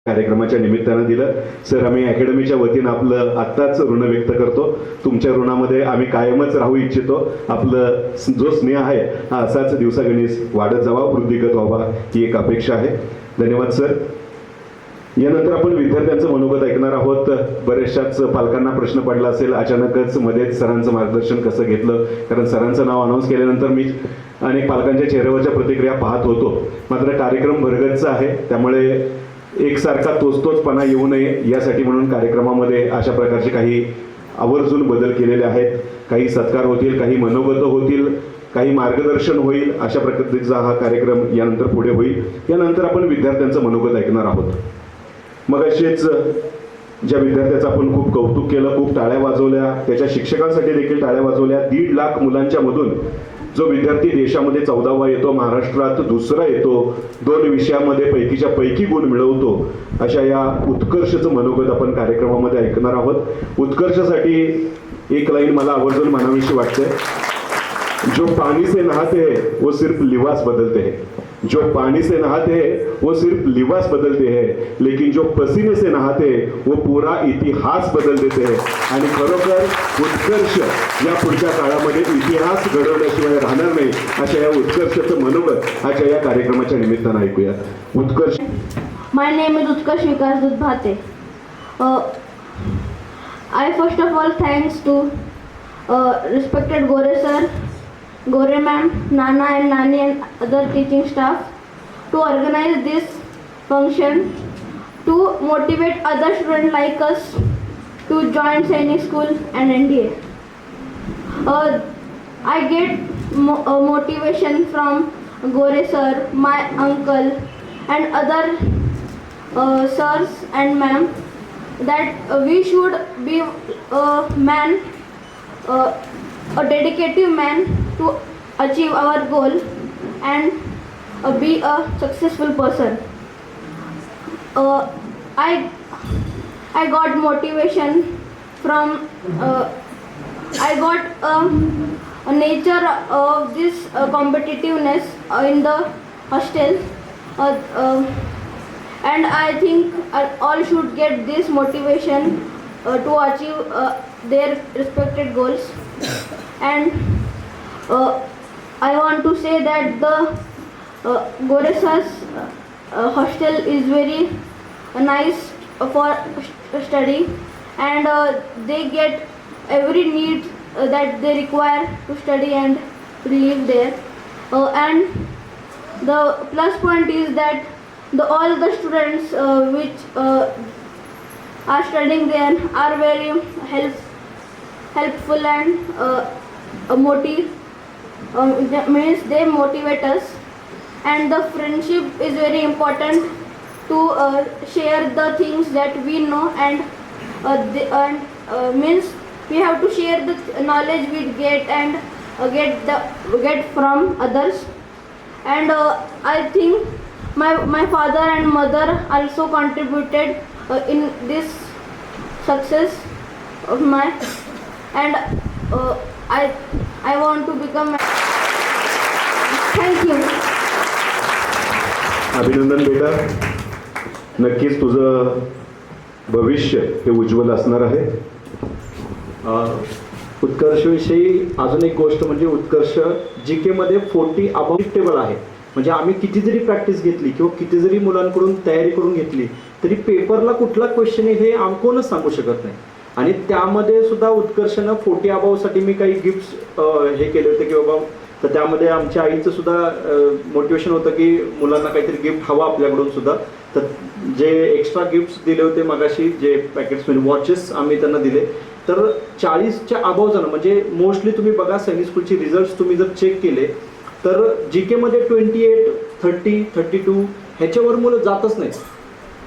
कार्यक्रमाच्या निमित्तानं दिलं. सर, आम्ही अकॅडमीच्या वतीनं आपलं आत्ताच ऋण व्यक्त करतो. तुमच्या ऋणामध्ये आम्ही कायमच राहू इच्छितो. आपलं जो स्नेह आहे हा असाच दिवसागणिक वाढत जावा, वृद्धिगत व्हावा ही एक अपेक्षा आहे. धन्यवाद सर. यानंतर आपण विद्यार्थ्यांचं मनोगत ऐकणार आहोत. बऱ्याचशाच पालकांना प्रश्न पडला असेल अचानकच मध्येच सरांचं मार्गदर्शन कसं घेतलं, कारण सरांचं नाव अनाऊन्स केल्यानंतर मी अनेक पालकांच्या चेहऱ्यावरच्या प्रतिक्रिया पाहत होतो. मात्र कार्यक्रम भरगच्च आहे, त्यामुळे एकसारखा तोचपणा येऊ नये यासाठी म्हणून कार्यक्रमामध्ये अशा प्रकारचे काही आवर्जून बदल केलेले आहेत. काही सत्कार होतील, काही मनोगत होतील, काही मार्गदर्शन होईल. अशा पद्धतीचा हा कार्यक्रम यानंतर पुढे होईल. यानंतर आपण विद्यार्थ्यांचं मनोगत ऐकणार आहोत. मग असेच ज्या विद्यार्थ्याचं आपण खूप कौतुक केलं, खूप टाळ्या वाजवल्या, त्याच्या शिक्षकांसाठी देखील टाळ्या वाजवल्या. 1.5 लाख मुलांच्या मधून जो विद्यार्थी देशामध्ये 14वा येतो, महाराष्ट्रात दुसरा येतो, 2 विषयामध्ये पैकीच्या पैकी गुण मिळवतो, अशा या उत्कर्षचं मनोगत आपण कार्यक्रमामध्ये ऐकणार आहोत. उत्कर्षासाठी एक लाईन मला आवर्जून म्हणावीशी वाटते. जो पानी से नहाते हैं वो सिर्फ लिबास बदलते हैं, जो पानी से नहाते हैं वो सिर्फ लिबास बदलते हैं, लेकिन जो पसीने से नहाते हैं वो पूरा इतिहास बदल देते हैं. आणि खरोखर उत्कर्ष या पुढच्या काळामध्ये इतिहास घडवल्याशिवाय राहणार नाही, अशा या उत्कर्षाचं मनोगत आजच्या या कार्यक्रमाच्या निमित्तानं ऐकूया. उत्कर्ष. My name is Utkarsh Vikas Dudbhate. I first of all thanks to respected Gore sir, Gore ma'am, Nana and Nani and other teaching staff to organize this function to motivate other students like us to join Sainik School and NDA. I get motivation from Gore sir, my uncle and other sirs and ma'am that we should be a man, a dedicated man to achieve our goal and be a successful person. I got motivation from I got a nature of this competitiveness in the hostel, and I think all should get this motivation to achieve their respected goals. And I want to say that the Goresa's hostel is very nice for study, and they get every need that they require to study and to live there. And the plus point is that all the students which are studying there are very helpful and means they motivate us, and the friendship is very important to share the things that we know, and means we have to share the knowledge we get and get from others. And I think my father and mother also contributed in this success of my, and I want to become. Thank you. अभिनंदन बेटा. नक्कीच तुझं भविष्य हे उज्ज्वल असणार आहे. उत्कर्षविषयी अजून एक गोष्ट म्हणजे उत्कर्ष GK मध्ये 40 अबाव टेबल आहे. म्हणजे आम्ही किती जरी प्रॅक्टिस घेतली किंवा किती जरी मुलांकडून तयारी करून घेतली तरी पेपरला कुठला क्वेश्चन आहे हे कोणच सांगू शकत नाही. आणि त्यामध्ये सुद्धा उत्कर्षनं 40 अबावसाठी मी काही गिफ्ट्स हे केले होते की बाबा, तर त्यामध्ये आमच्या आईचं सुद्धा मोटिवेशन होतं की मुलांना काहीतरी गिफ्ट हवं आपल्याकडून सुद्धा. तर जे एक्स्ट्रा गिफ्ट्स दिले होते मगाशी, जे पॅकेट्समध्ये वॉचेस आम्ही त्यांना दिले, तर 40च्या अबाव जण, म्हणजे मोस्टली तुम्ही बघा सैनिक स्कूलचे रिझल्ट्स तुम्ही जर चेक केले तर GK मध्ये 28, 30, 32 ह्याच्यावर मुलं जातच नाहीत,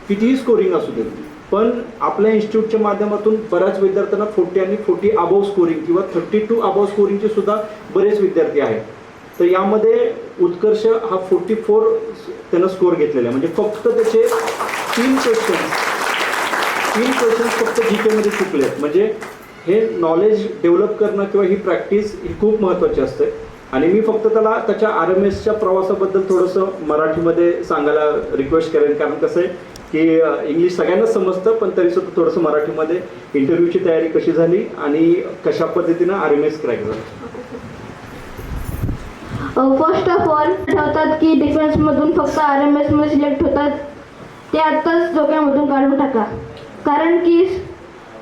कितीही स्कोरिंग असू दे. पण आपल्या इन्स्टिट्यूटच्या माध्यमातून बऱ्याच विद्यार्थ्यांना 40 आणि 40 अबाव स्कोरिंग किंवा 32 अबाव स्कोरिंगचे सुद्धा बरेच विद्यार्थी आहेत. तर यामध्ये उत्कर्ष हा 44 त्यानं स्कोर घेतलेला आहे. म्हणजे फक्त त्याचे 3 क्वेश्चन फक्त GK मध्ये चुकले आहेत. म्हणजे हे नॉलेज डेव्हलप करणं किंवा ही प्रॅक्टिस ही खूप महत्त्वाची असते. आणि मी फक्त त्याला त्याच्या RMSच्या प्रवासाबद्दल थोडंसं मराठीमध्ये सांगायला रिक्वेस्ट करेन, कारण कसं आहे की इंग्लिश सगळ्यांनाच समजतं, पण तरीसुद्धा थोडंसं मराठीमध्ये इंटरव्ह्यूची तयारी कशी झाली आणि कशा पद्धतीनं RMS क्रॅक झालं. फर्स्ट ऑफ ऑल ठेवतात की डिफेन्समधून फक्त RMS मध्ये सिलेक्ट होतात, ते आत्ताच डोक्यामधून काढून टाका. कारण की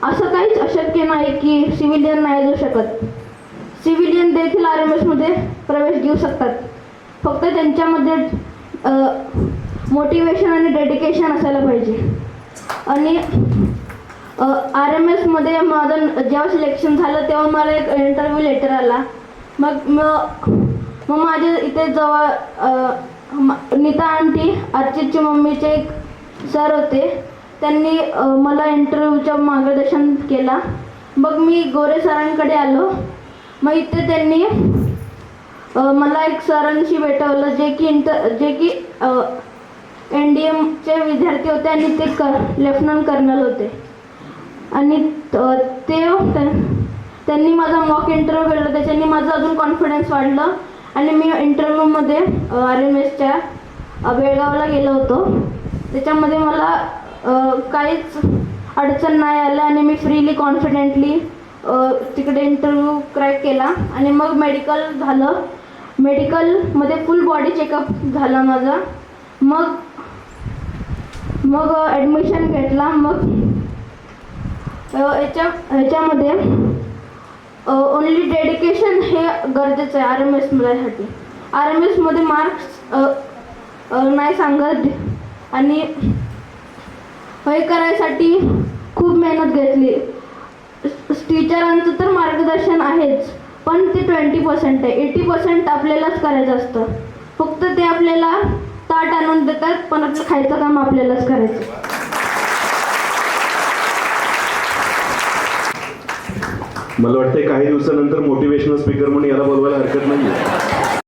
असं काहीच अशक्य नाही की सिव्हिलियन नाही जाऊ शकत. सिव्हिलियन देखील RMS मध्ये प्रवेश घेऊ शकतात. फक्त त्यांच्यामध्ये मोटिवेशन आणि डेडिकेशन असायला पाहिजे. आणि RMS मध्ये माझं जेव्हा सिलेक्शन झालं तेव्हा मला एक इंटरव्ह्यू लेटर आला. मग माझ्या इथे जवळ नीता आंटी अर्चितची मम्मीचे एक सर होते, त्यांनी मला इंटरव्ह्यूचं मार्गदर्शन केला. मग मी गोरे सरांकडे आलो. मग इथे त्यांनी मला एक सरांशी भेटवलं जे की NDMचे विद्यार्थी होते आणि ते लेफ्टनंट कर्नल होते. आणि त्यांनी माझा मॉक इंटरव्ह्यू केला, त्याच्याने माझं अजून कॉन्फिडन्स वाढलं आणि मी इंटरव्ह्यूमध्ये RMSच्या बेळगावला गेलो होतो. त्याच्यामध्ये मला काहीच अडचण नाही आलं आणि मी फ्रीली कॉन्फिडेंटली तिकडे इंटरव्ह्यू क्रॅक केला. आणि मग मेडिकल झालं. मेडिकलमध्ये फुल बॉडी चेकअप झाला माझा. मग ॲडमिशन घेतला. मग ह्याच्यामध्ये ओन्ली डेडिकेशन हे गरजेचं आहे RMS साठी. RMS मध्ये मार्क्स नाही सांगत आणि हे करायसाठी खूप मेहनत घेतली. टीचरांचं तर मार्गदर्शन आहेच, पण ते 20% आहे. 80% आपल्यालाच करायचं असतं. फक्त ते आपल्याला ताट आणून देतात, पण आपलं खायचं काम आपल्यालाच करायचं. मला वाटतं काही दिवसानंतर मोटिवेशनल स्पीकर म्हणून याला बोलवायला हरकत नाही.